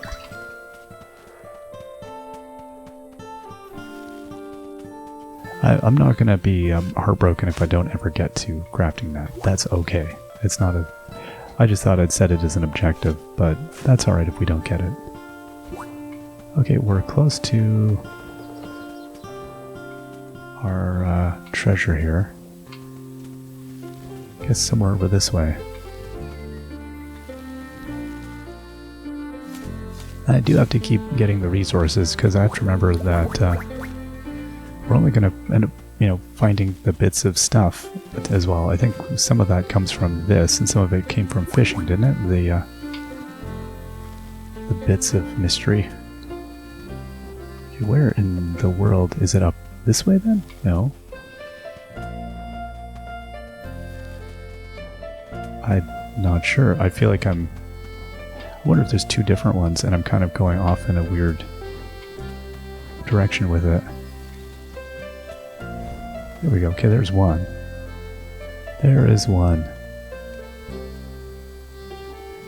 I'm not going to be heartbroken if I don't ever get to crafting that. That's okay. It's not a... I just thought I'd set it as an objective, but that's alright if we don't get it. Okay, we're close to our treasure here. I guess somewhere over this way. I do have to keep getting the resources, because I have to remember that we're only going to end up, finding the bits of stuff as well. I think some of that comes from this, and some of it came from fishing, didn't it? The bits of mystery. Okay, where in the world is it? Up this way then? No. I'm not sure. I feel like I wonder if there's two different ones, and I'm kind of going off in a weird direction with it. There we go. Okay, there's one. There is one.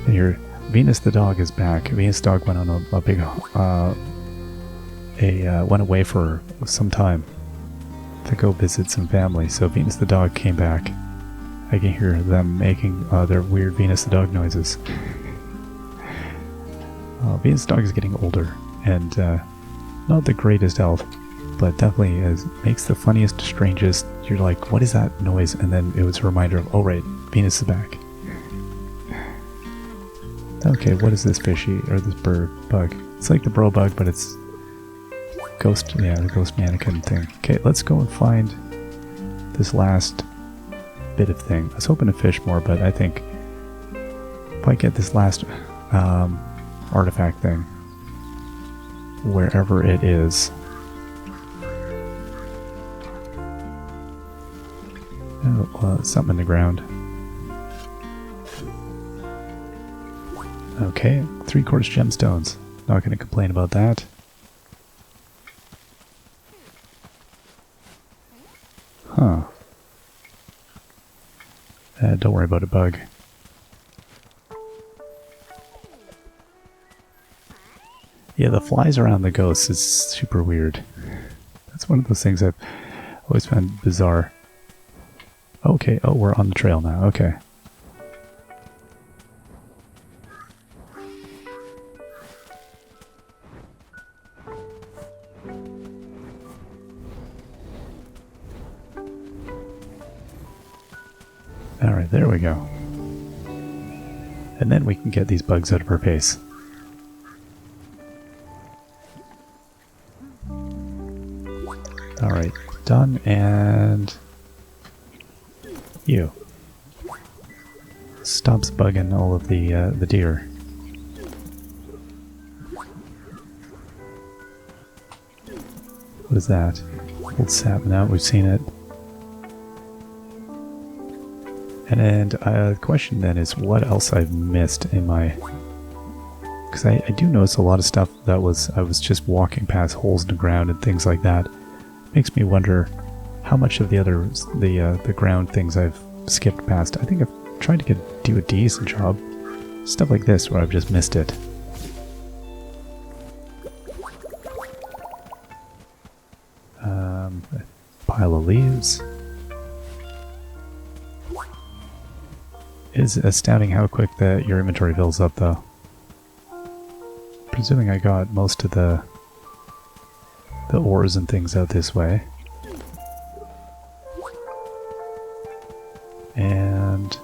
And you're Venus the dog is back. Venus the dog went on a big, went away for some time to go visit some family. So Venus the dog came back. I can hear them making their weird Venus the dog noises. Venus the dog is getting older and not the greatest health, but definitely makes the funniest, strangest. You're like, what is that noise? And then it was a reminder of, oh right, Venus is back. Okay, what is this fishy or this bird bug? It's like the bro bug, but it's ghost. Yeah, the ghost mannequin thing. Okay, let's go and find this last bit of thing. I was hoping to fish more, but I think if I get this last artifact thing, wherever it is. Oh, something in the ground. Okay, 3/4 gemstones. Not going to complain about that. Huh. Don't worry about it, bug. Yeah, the flies around the ghosts is super weird. That's one of those things I've always found bizarre. Okay, oh, we're on the trail now. Okay. Alright, there we go. And then we can get these bugs out of our face. Alright, done, and you. Stops bugging all of the deer. What is that? Old sap. Now we've seen it. And the question then is what else I've missed in my... Because I do notice a lot of stuff that I was just walking past holes in the ground and things like that. Makes me wonder how much of the other the ground things I've skipped past. I think I've tried to do a decent job. Stuff like this where I've just missed it. A pile of leaves. It is astounding how quick your inventory fills up, though. Presuming I got most of the ores and things out this way. And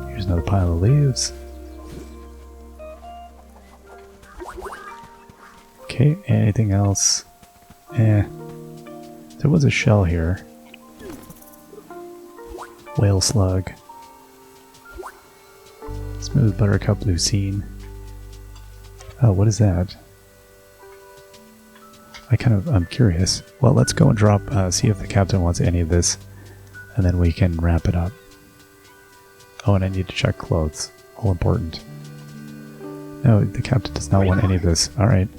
here's another pile of leaves. Okay, anything else? There was a shell here. Whale slug. Smooth buttercup lucine. Oh, what is that? I'm curious. Well, let's go and drop, see if the captain wants any of this, and then we can wrap it up. Oh, and I need to check clothes. All important. No, the captain does not want any of this. Alright.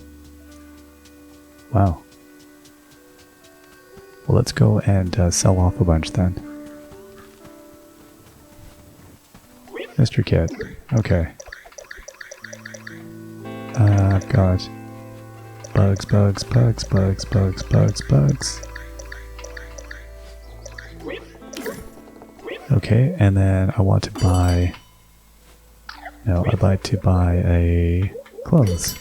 Wow. Well, let's go and sell off a bunch then. Mr. Kid. Okay. I've got bugs, bugs, bugs, bugs, bugs, bugs, bugs. Okay, and then I want to buy... No, I'd like to buy a clothes.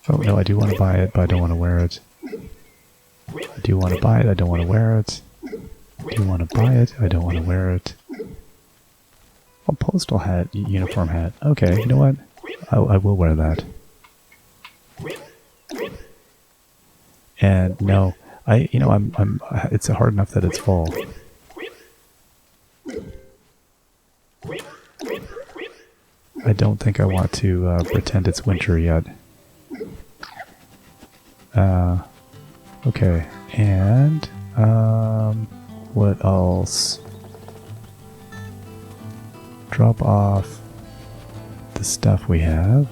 Oh, no, I do want to buy it, but I don't want to wear it. I do want to buy it, I don't want to wear it. I do want to buy it, I don't want to wear it. Oh, postal hat, uniform hat. Okay, you know what? I will wear that. And no, it's hard enough that it's fall. I don't think I want to pretend it's winter yet. Okay, and what else? Drop off the stuff we have.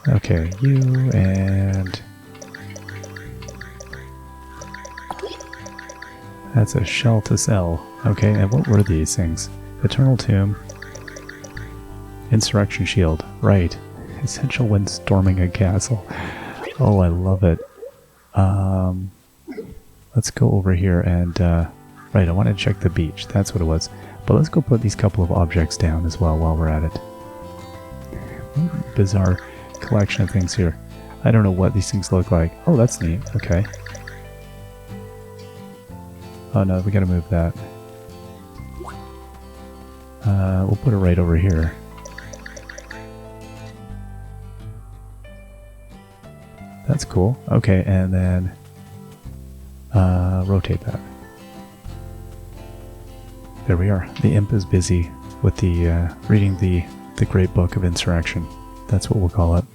Okay, you and... That's a shell to sell. Okay, and what were these things? Eternal Tomb. Insurrection Shield. Right. Essential when storming a castle. Oh, I love it. Let's go over here and... right, I want to check the beach. That's what it was. But let's go put these couple of objects down as well while we're at it. Bizarre collection of things here. I don't know what these things look like. Oh, that's neat. Okay. Oh no, we gotta move that. We'll put it right over here. That's cool. Okay, and then rotate that. There we are. The imp is busy with the reading the Great Book of Insurrection. That's what we'll call it.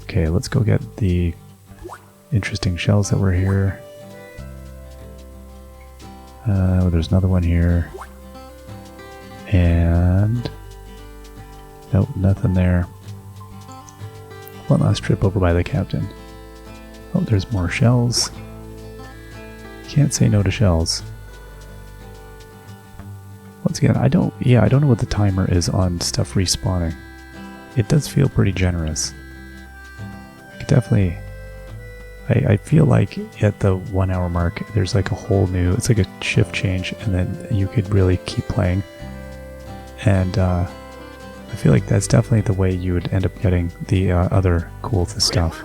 Okay, let's go get the interesting shells that were here. There's another one here. And... nope, nothing there. One last trip over by the captain. Oh, there's more shells. Can't say no to shells. Once again, I don't know what the timer is on stuff respawning. It does feel pretty generous. I could definitely... I feel like at the 1 hour mark, there's like a whole new... it's like a shift change, and then you could really keep playing. And I feel like that's definitely the way you would end up getting the other cool stuff.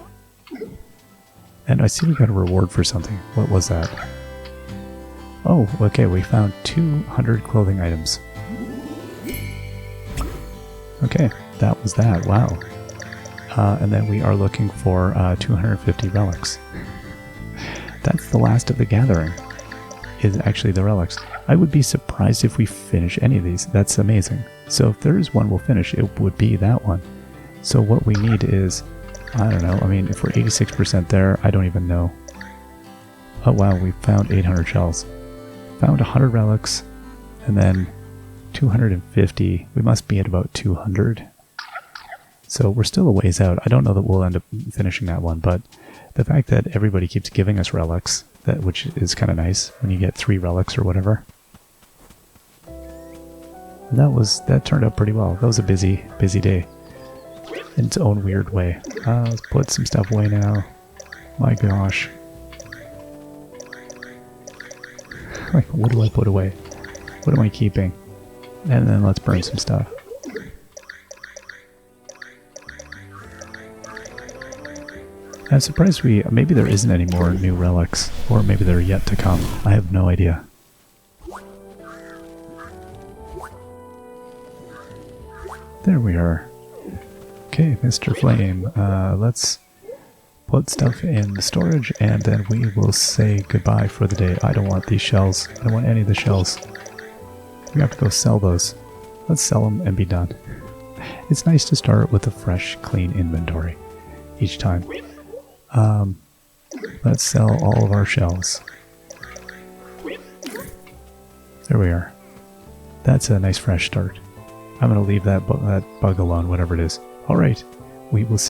And I see we got a reward for something. What was that? Oh, okay, we found 200 clothing items. Okay, that was that. Wow. And then we are looking for 250 relics. That's the last of the gathering, is actually the relics. I would be surprised if we finish any of these. That's amazing. So if there is one we'll finish, it would be that one. So what we need is, I don't know, I mean, if we're 86% there, I don't even know. Oh wow, we found 800 shells. Found 100 relics, and then 250. We must be at about 200. So we're still a ways out. I don't know that we'll end up finishing that one, but the fact that everybody keeps giving us relics, which is kind of nice when you get 3 relics or whatever. And that turned out pretty well. That was a busy day in its own weird way. Let's put some stuff away now. My gosh. Like, what do I put away? What am I keeping? And then let's burn some stuff. I'm surprised maybe there isn't any more new relics, or maybe they're yet to come. I have no idea. There we are. Okay, Mr. Flame, let's put stuff in the storage, and then we will say goodbye for the day. I don't want these shells. I don't want any of the shells. We have to go sell those. Let's sell them and be done. It's nice to start with a fresh, clean inventory each time. Let's sell all of our shells. There we are. That's a nice fresh start. I'm going to leave that bug alone, whatever it is. Alright, we will see.